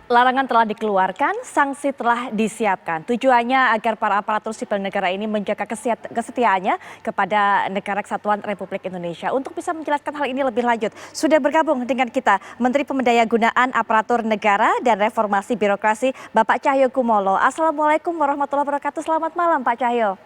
Larangan telah dikeluarkan, sanksi telah disiapkan. Tujuannya agar para aparatur sipil negara ini menjaga kesetiaannya kepada Negara Kesatuan Republik Indonesia. Untuk bisa menjelaskan hal ini lebih lanjut, sudah bergabung dengan kita Menteri Pemberdayaan Aparatur Negara dan Reformasi Birokrasi, Bapak Cahyo Kumolo. Assalamualaikum warahmatullahi wabarakatuh. Selamat malam, Pak Cahyo.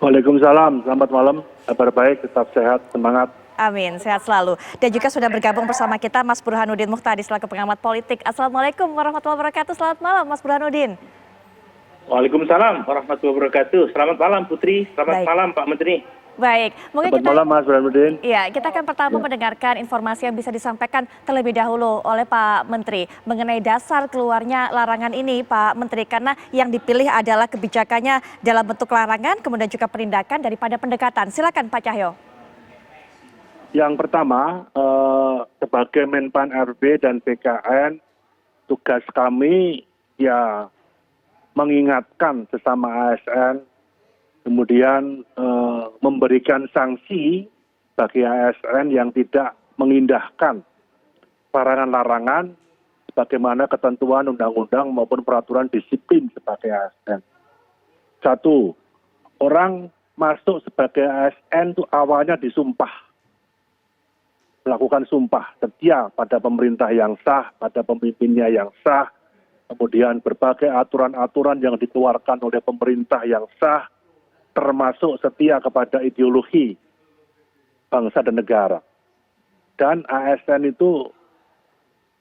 Waalaikumsalam, selamat malam. Kabar baik, tetap sehat, semangat. Amin, sehat selalu. Dan juga sudah bergabung bersama kita Mas Burhanuddin Muhtadi selaku pengamat politik. Assalamualaikum warahmatullahi wabarakatuh. Selamat malam Mas Burhanuddin. Waalaikumsalam warahmatullahi wabarakatuh. Selamat malam Putri, selamat malam Pak Menteri. Baik, mungkin selamat malam Mas Burhanuddin. Ya, kita akan pertama mendengarkan informasi yang bisa disampaikan terlebih dahulu oleh Pak Menteri mengenai dasar keluarnya larangan ini, Pak Menteri, karena yang dipilih adalah kebijakannya dalam bentuk larangan, kemudian juga penindakan daripada pendekatan. Silakan Pak Cahyo. Yang pertama, sebagai Menpan RB dan BKN, tugas kami ya mengingatkan sesama ASN, kemudian memberikan sanksi bagi ASN yang tidak mengindahkan larangan-larangan sebagaimana ketentuan undang-undang maupun peraturan disiplin sebagai ASN. Satu, orang masuk sebagai ASN itu awalnya disumpah. Melakukan sumpah setia pada pemerintah yang sah, pada pemimpinnya yang sah, kemudian berbagai aturan-aturan yang dikeluarkan oleh pemerintah yang sah, termasuk setia kepada ideologi bangsa dan negara. Dan ASN itu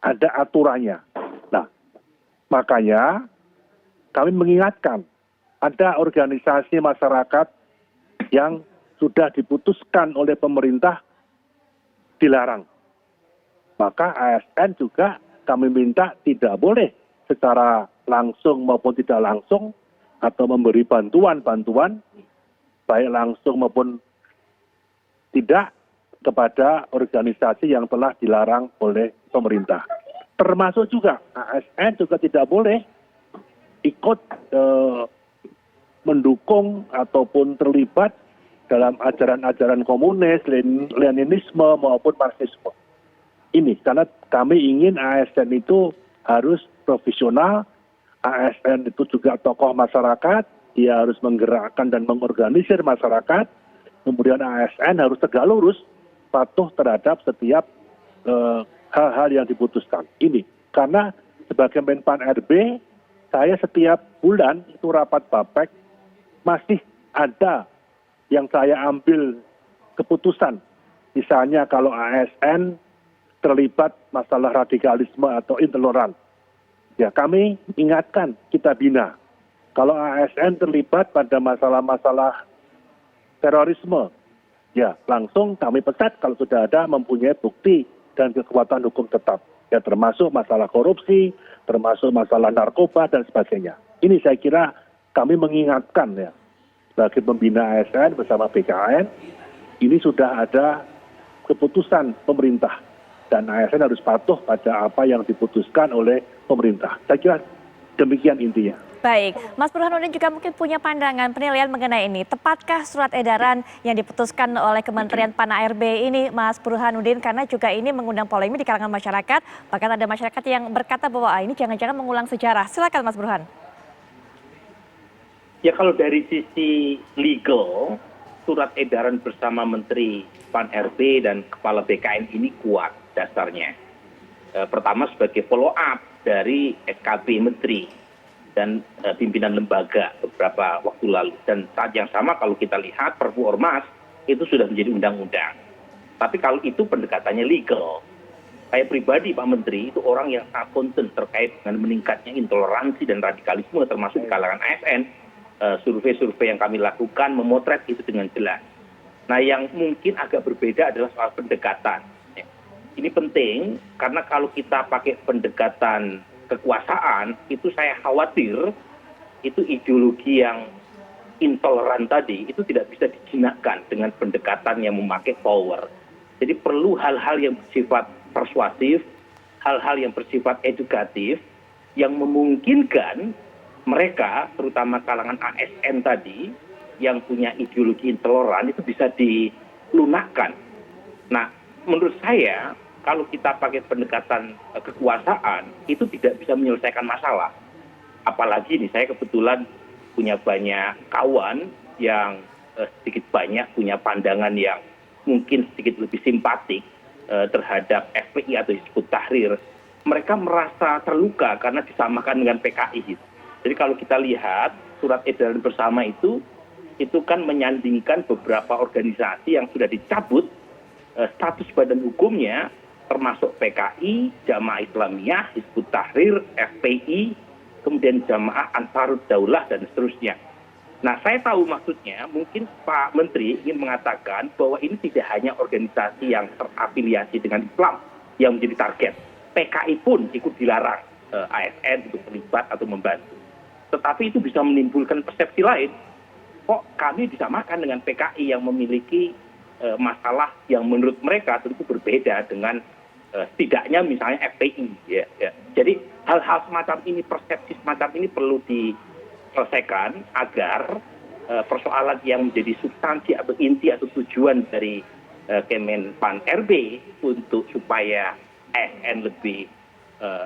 ada aturannya. Nah, makanya kami mengingatkan ada organisasi masyarakat yang sudah diputuskan oleh pemerintah dilarang. Maka ASN juga kami minta tidak boleh secara langsung maupun tidak langsung atau memberi bantuan-bantuan baik langsung maupun tidak kepada organisasi yang telah dilarang oleh pemerintah. Termasuk juga ASN juga tidak boleh ikut mendukung ataupun terlibat dalam ajaran-ajaran komunis, Leninisme maupun Marxisme. Ini karena kami ingin ASN itu harus profesional, ASN itu juga tokoh masyarakat, dia harus menggerakkan dan mengorganisir masyarakat, kemudian ASN harus tegak lurus, patuh terhadap setiap hal-hal yang diputuskan. Ini karena sebagai Menpan RB, saya setiap bulan itu rapat Bapek, masih ada yang saya ambil keputusan. Misalnya kalau ASN terlibat masalah radikalisme atau intoleran. Ya kami ingatkan, kita bina. Kalau ASN terlibat pada masalah-masalah terorisme, ya langsung kami pecat kalau sudah ada mempunyai bukti dan kekuatan hukum tetap. Ya termasuk masalah korupsi, termasuk masalah narkoba dan sebagainya. Ini saya kira kami mengingatkan ya. Sebagai pembina ASN bersama BKN, ini sudah ada keputusan pemerintah. Dan ASN harus patuh pada apa yang diputuskan oleh pemerintah. Saya kira demikian intinya. Baik, Mas Burhanuddin juga mungkin punya pandangan penilaian mengenai ini. Tepatkah surat edaran yang diputuskan oleh Kementerian Pan-ARB ini, Mas Burhanuddin? Karena juga ini mengundang polemik di kalangan masyarakat. Bahkan ada masyarakat yang berkata bahwa ini jangan-jangan mengulang sejarah. Silakan Mas Burhan. Ya kalau dari sisi legal, surat edaran bersama Menteri Pan-RB dan Kepala BKN ini kuat dasarnya. Pertama sebagai follow up dari SKB Menteri dan pimpinan lembaga beberapa waktu lalu. Dan saat yang sama kalau kita lihat Perpu Ormas itu sudah menjadi undang-undang. Tapi kalau itu pendekatannya legal. Saya pribadi Pak Menteri itu orang yang sangat concern terkait dengan meningkatnya intoleransi dan radikalisme termasuk di kalangan ASN. Survei-survei yang kami lakukan memotret itu dengan jelas. Nah yang mungkin agak berbeda adalah soal pendekatan. Ini penting karena kalau kita pakai pendekatan kekuasaan itu saya khawatir itu ideologi yang intoleran tadi itu tidak bisa dijinakkan dengan pendekatan yang memakai power. Jadi perlu hal-hal yang bersifat persuasif, hal-hal yang bersifat edukatif yang memungkinkan mereka, terutama kalangan ASN tadi, yang punya ideologi intoleran itu bisa dilunakkan. Nah, menurut saya kalau kita pakai pendekatan kekuasaan itu tidak bisa menyelesaikan masalah. Apalagi nih saya kebetulan punya banyak kawan yang sedikit banyak punya pandangan yang mungkin sedikit lebih simpatik terhadap FPI atau Hizbut Tahrir. Mereka merasa terluka karena disamakan dengan PKI. Jadi kalau kita lihat surat edaran bersama itu kan menyandingkan beberapa organisasi yang sudah dicabut status badan hukumnya, termasuk PKI, Jamaah Islamiyah, Hizbut Tahrir, FPI, kemudian Jamaah Ansarud Daulah, dan seterusnya. Nah, saya tahu maksudnya mungkin Pak Menteri ingin mengatakan bahwa ini tidak hanya organisasi yang terafiliasi dengan Islam yang menjadi target. PKI pun ikut dilarang ASN untuk terlibat atau membantu. Tetapi itu bisa menimbulkan persepsi lain. Kok kami disamakan dengan PKI yang memiliki masalah yang menurut mereka tentu berbeda dengan setidaknya misalnya FPI. Ya. Jadi hal-hal semacam ini, persepsi semacam ini perlu diselesaikan agar persoalan yang menjadi substansi atau inti atau tujuan dari Kemenpan RB untuk supaya ASN lebih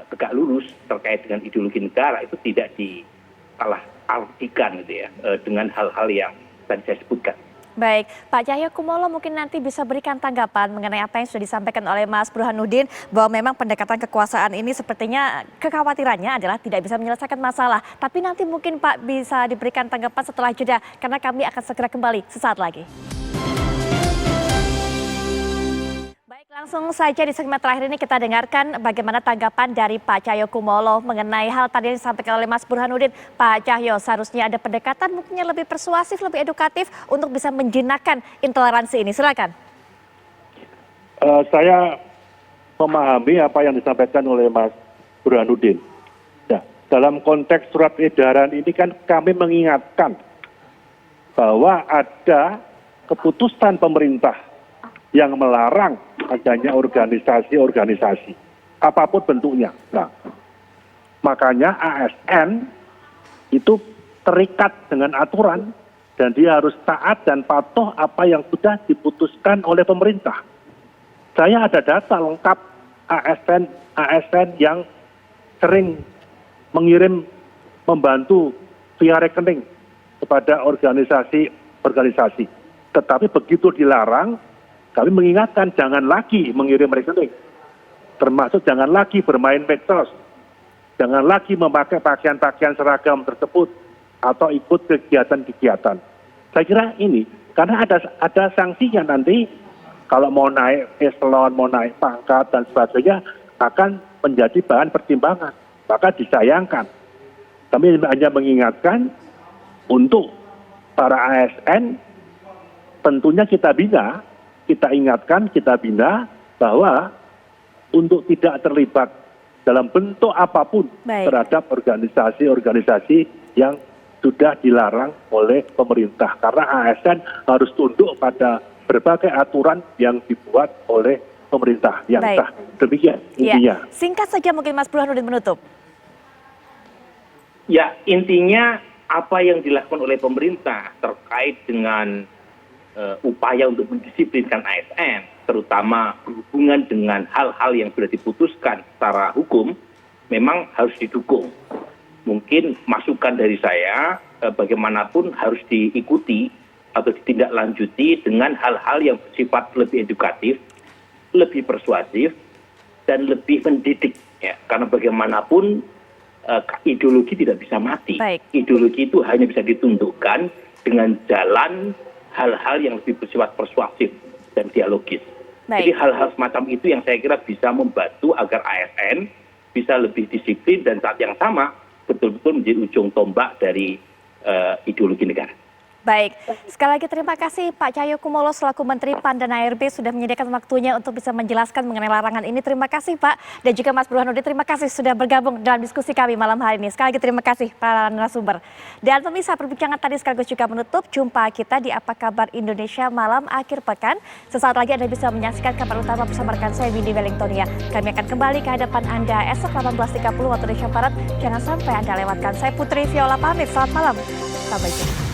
tegak lurus terkait dengan ideologi negara itu tidak disalah artikan gitu ya, dengan hal-hal yang tadi saya sebutkan. Baik, Pak Cahyokumolo mungkin nanti bisa berikan tanggapan mengenai apa yang sudah disampaikan oleh Mas Burhanuddin bahwa memang pendekatan kekuasaan ini sepertinya kekhawatirannya adalah tidak bisa menyelesaikan masalah. Tapi nanti mungkin Pak bisa diberikan tanggapan setelah jeda karena kami akan segera kembali sesaat lagi. Langsung saja di segmen terakhir ini kita dengarkan bagaimana tanggapan dari Pak Cahyokumolo mengenai hal tadi yang disampaikan oleh Mas Burhanuddin. Pak Cahyo, seharusnya ada pendekatan mungkin lebih persuasif, lebih edukatif untuk bisa menjinakkan intoleransi ini. Silakan. Saya memahami apa yang disampaikan oleh Mas Burhanuddin. Nah, dalam konteks surat edaran ini kan kami mengingatkan bahwa ada keputusan pemerintah yang melarang adanya organisasi-organisasi, apapun bentuknya. Nah, makanya ASN itu terikat dengan aturan dan dia harus taat dan patuh apa yang sudah diputuskan oleh pemerintah. Saya ada data lengkap ASN yang sering mengirim membantu via rekening kepada organisasi. Tetapi begitu dilarang, kami mengingatkan jangan lagi mengirim rekening, termasuk jangan lagi bermain medsos, jangan lagi memakai pakaian-pakaian seragam tersebut atau ikut kegiatan-kegiatan. Saya kira ini karena ada sanksinya nanti kalau mau naik eselon, mau naik pangkat dan sebagainya akan menjadi bahan pertimbangan. Maka disayangkan. Kami hanya mengingatkan untuk para ASN tentunya kita ingatkan, kita bina bahwa untuk tidak terlibat dalam bentuk apapun terhadap organisasi-organisasi yang sudah dilarang oleh pemerintah. Karena ASN harus tunduk pada berbagai aturan yang dibuat oleh pemerintah yang sah. Demikian intinya. Ya. Singkat saja mungkin Mas Burhanuddin menutup. Ya, intinya apa yang dilakukan oleh pemerintah terkait dengan upaya untuk mendisiplinkan ASN, terutama berhubungan dengan hal-hal yang sudah diputuskan secara hukum, memang harus didukung. Mungkin masukan dari saya, bagaimanapun harus diikuti atau ditindaklanjuti dengan hal-hal yang bersifat lebih edukatif, lebih persuasif, dan lebih mendidik. Ya. Karena bagaimanapun ideologi tidak bisa mati. Ideologi itu hanya bisa ditundukkan dengan jalan hal-hal yang lebih bersifat persuasif dan dialogis. Jadi hal-hal semacam itu yang saya kira bisa membantu agar ASN bisa lebih disiplin dan saat yang sama betul-betul menjadi ujung tombak dari ideologi negara. Baik, sekali lagi terima kasih Pak Cahyokumolo selaku Menteri PAN dan ARB sudah menyediakan waktunya untuk bisa menjelaskan mengenai larangan ini. Terima kasih Pak, dan juga Mas Burhanuddin terima kasih sudah bergabung dalam diskusi kami malam hari ini. Sekali lagi terima kasih para narasumber. Dan pemirsa, perbincangan tadi sekaligus juga menutup jumpa kita di Apa Kabar Indonesia malam akhir pekan. Sesaat lagi Anda bisa menyaksikan kabar utama bersama rekan saya Windy Wellingtonia. Kami akan kembali ke hadapan Anda esok 18.30 waktu Indonesia Barat. Jangan sampai Anda lewatkan. Saya Putri Viola pamit, selamat malam. Sampai jumpa.